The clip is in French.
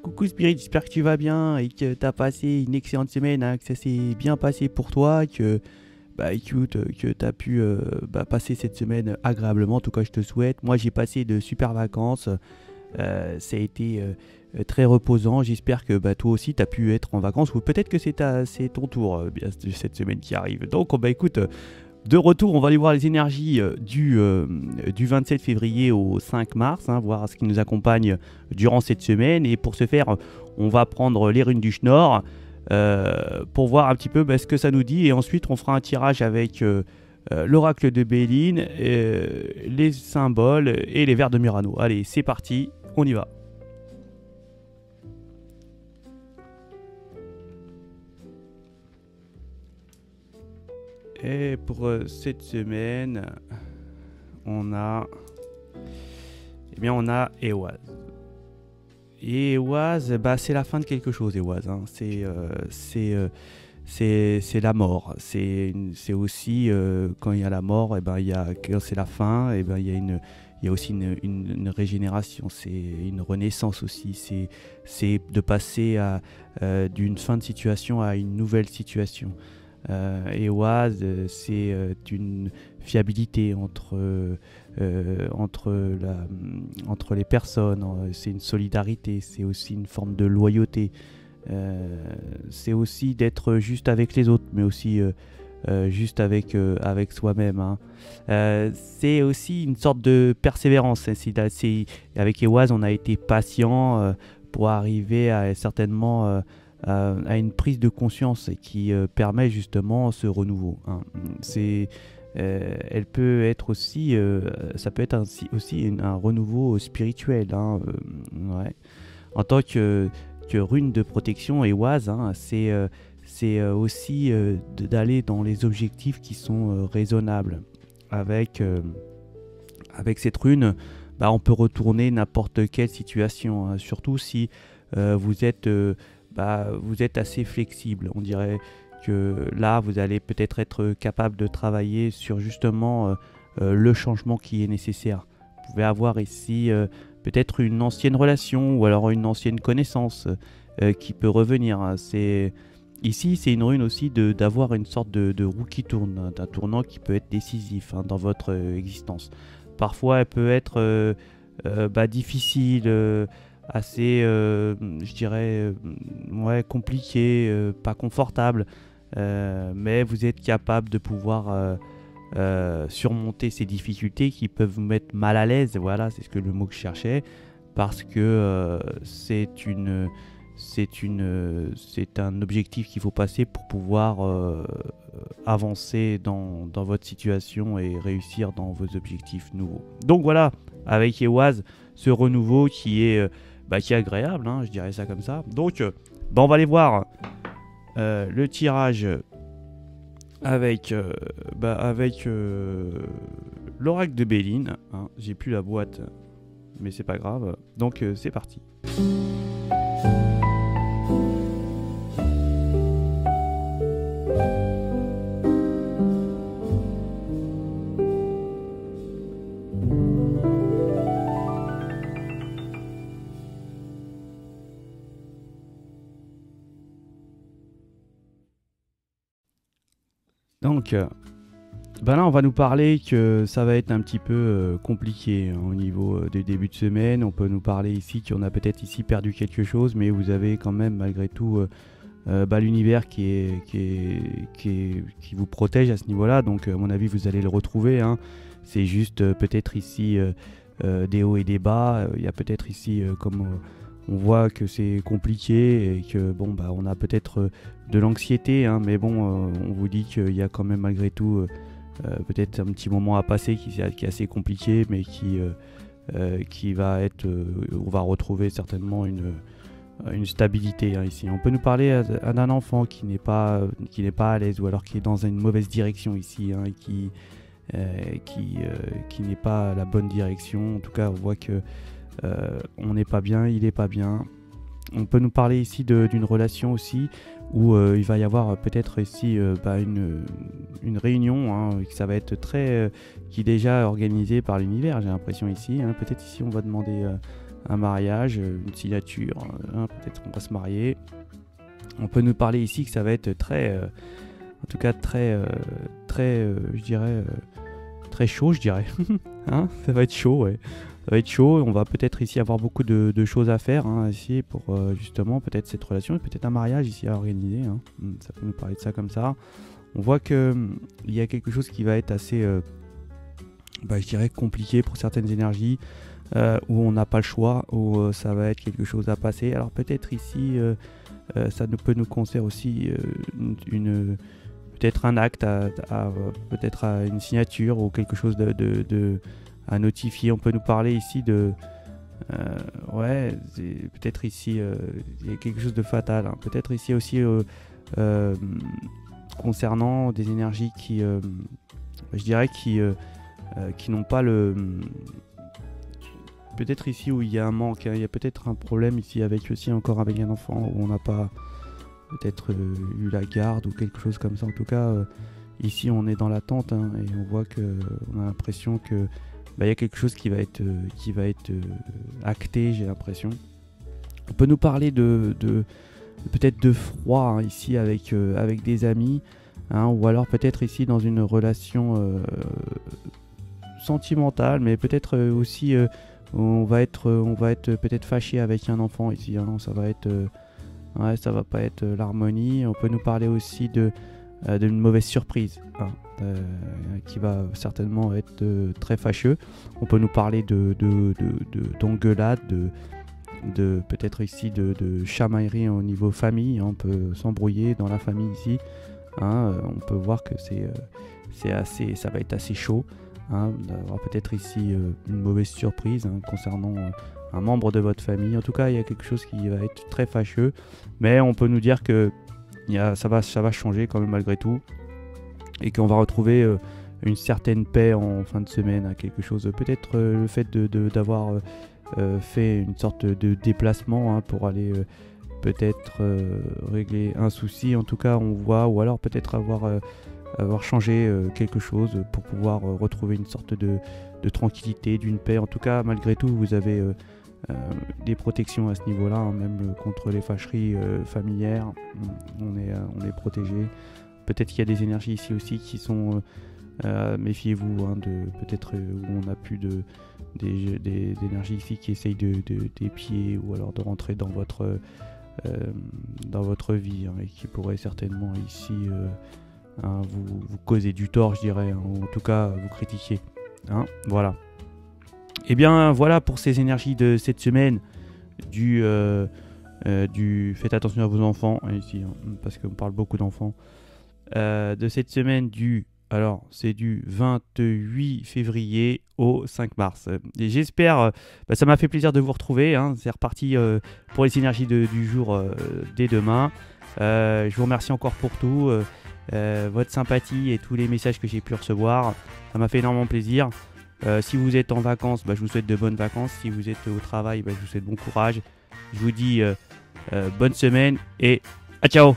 Coucou Spirit, j'espère que tu vas bien et que tu as passé une excellente semaine, hein, que ça s'est bien passé pour toi, que bah écoute, que tu as pu passer cette semaine agréablement, en tout cas je te souhaite. Moi j'ai passé de super vacances, ça a été très reposant, j'espère que toi aussi tu as pu être en vacances ou peut-être que c'est ton tour bien, cette semaine qui arrive. Donc écoute, de retour, on va aller voir les énergies du 27 février au 5 mars, hein, voir ce qui nous accompagne durant cette semaine. Et pour ce faire, on va prendre les runes du Schnorr pour voir un petit peu ce que ça nous dit. Et ensuite, on fera un tirage avec l'oracle de Béline, les symboles et les vers de Murano. Allez, c'est parti, on y va. Et pour cette semaine, on a, on a Ehwaz. Et Ehwaz, c'est la fin de quelque chose, Ehwaz. Hein. C'est la mort. C'est aussi quand il y a la mort, quand c'est la fin, il y a aussi une régénération. C'est une renaissance aussi. C'est de passer d'une fin de situation à une nouvelle situation. Ehwaz, c'est une fiabilité entre les personnes, c'est une solidarité, c'est aussi une forme de loyauté, c'est aussi d'être juste avec les autres, mais aussi juste avec soi-même. Hein. C'est aussi une sorte de persévérance. Avec Ehwaz, on a été patient pour arriver à certainement à une prise de conscience qui permet justement ce renouveau. Hein. Elle peut être aussi, ça peut être aussi un renouveau spirituel. Hein. Ouais. En tant que rune de protection, Ehwaz, hein, c'est aussi d'aller dans les objectifs qui sont raisonnables. Avec cette rune, on peut retourner n'importe quelle situation, hein, surtout si vous êtes assez flexible. On dirait que là, vous allez peut-être être capable de travailler sur justement le changement qui est nécessaire. Vous pouvez avoir ici peut-être une ancienne relation ou alors une ancienne connaissance qui peut revenir. Hein. Ici, c'est une rune aussi d'avoir une sorte de roue qui tourne, d'un tournant qui peut être décisif dans votre existence. Parfois, elle peut être difficile, assez, je dirais, compliqué, pas confortable, mais vous êtes capable de pouvoir surmonter ces difficultés qui peuvent vous mettre mal à l'aise. Voilà, c'est le mot que je cherchais, parce que c'est un objectif qu'il faut passer pour pouvoir avancer dans votre situation et réussir dans vos objectifs nouveaux. Donc voilà, avec Ehwaz, ce renouveau qui est agréable, hein, je dirais ça comme ça. Donc, on va aller voir le tirage avec l'oracle de Béline. Hein. J'ai plus la boîte, mais c'est pas grave. Donc, c'est parti. Donc, là, on va nous parler que ça va être un petit peu compliqué au niveau des débuts de semaine. On peut nous parler ici qu'on a peut-être ici perdu quelque chose, mais vous avez quand même malgré tout l'univers qui vous protège à ce niveau-là. Donc, à mon avis, vous allez le retrouver. Hein. C'est juste peut-être ici des hauts et des bas. Il y a peut-être ici comme on voit que c'est compliqué et que on a peut-être de l'anxiété, hein, mais on vous dit qu'il y a quand même malgré tout peut-être un petit moment à passer qui est assez compliqué, mais qui va être, on va retrouver certainement une stabilité, hein, ici. On peut nous parler d'un enfant qui n'est pas à l'aise, ou alors qui est dans une mauvaise direction ici, hein, et qui n'est pas à la bonne direction. En tout cas, on voit que on n'est pas bien, il n'est pas bien. On peut nous parler ici d'une relation aussi où il va y avoir peut-être ici une réunion, hein, ça va être qui est déjà organisée par l'univers, j'ai l'impression ici. Hein. Peut-être ici on va demander un mariage, une signature, peut-être qu'on va se marier. On peut nous parler ici que ça va être très, en tout cas je dirais, très chaud, je dirais. Hein, ça va être chaud, ouais. Ça va être chaud. On va peut-être ici avoir beaucoup de choses à faire ici pour justement peut-être cette relation, peut-être un mariage ici à organiser. Ça peut nous parler de ça comme ça. On voit que il y a quelque chose qui va être assez, je dirais, compliqué pour certaines énergies, où on n'a pas le choix, où ça va être quelque chose à passer. Alors peut-être ici, ça peut nous concerner aussi peut-être un acte, peut-être à une signature ou quelque chose à notifier. On peut nous parler ici de... peut-être ici, il y a quelque chose de fatal. Peut-être ici aussi, concernant des énergies qui, je dirais, qui n'ont pas le... Peut-être ici où il y a un manque, il y a peut-être un problème ici avec aussi encore avec un enfant où on n'a pas peut-être eu la garde ou quelque chose comme ça. En tout cas, ici on est dans l'attente et on voit on a l'impression que il y a quelque chose qui va être acté, j'ai l'impression. On peut nous parler peut-être de froid ici avec des amis, ou alors peut-être ici dans une relation sentimentale, mais peut-être aussi on va être peut-être fâché avec un enfant ici. Ça va être ça va pas être l'harmonie. On peut nous parler aussi d'une mauvaise surprise qui va certainement être très fâcheux. On peut nous parler d'engueulade, de peut-être ici de chamaillerie au niveau famille. On peut s'embrouiller dans la famille ici. On peut voir que ça va être assez chaud. D'avoir peut-être ici une mauvaise surprise concernant un membre de votre famille. En tout cas, il y a quelque chose qui va être très fâcheux, mais on peut nous dire que ça va changer quand même malgré tout, et qu'on va retrouver une certaine paix en fin de semaine, quelque chose, peut-être le fait d'avoir fait une sorte de déplacement pour aller peut-être régler un souci, en tout cas on voit, ou alors peut-être avoir changé quelque chose pour pouvoir retrouver une sorte de tranquillité, d'une paix. En tout cas, malgré tout, vous avez des protections à ce niveau-là, même contre les fâcheries familières. On est protégé. Peut-être qu'il y a des énergies ici aussi qui sont... méfiez-vous peut-être où on a plus des énergies ici qui essayent d'épier ou alors de rentrer dans votre vie et qui pourraient certainement ici... vous causez du tort, je dirais, ou en tout cas vous critiquer. Voilà. Et bien voilà pour ces énergies de cette semaine du faites attention à vos enfants ici, parce qu'on parle beaucoup d'enfants. De cette semaine c'est du 28 février au 5 mars. Et j'espère, ça m'a fait plaisir de vous retrouver. C'est reparti pour les énergies du jour dès demain. Je vous remercie encore pour tout. Votre sympathie et tous les messages que j'ai pu recevoir, ça m'a fait énormément plaisir. Si vous êtes en vacances, je vous souhaite de bonnes vacances. Si vous êtes au travail, je vous souhaite bon courage. Je vous dis bonne semaine et à ciao.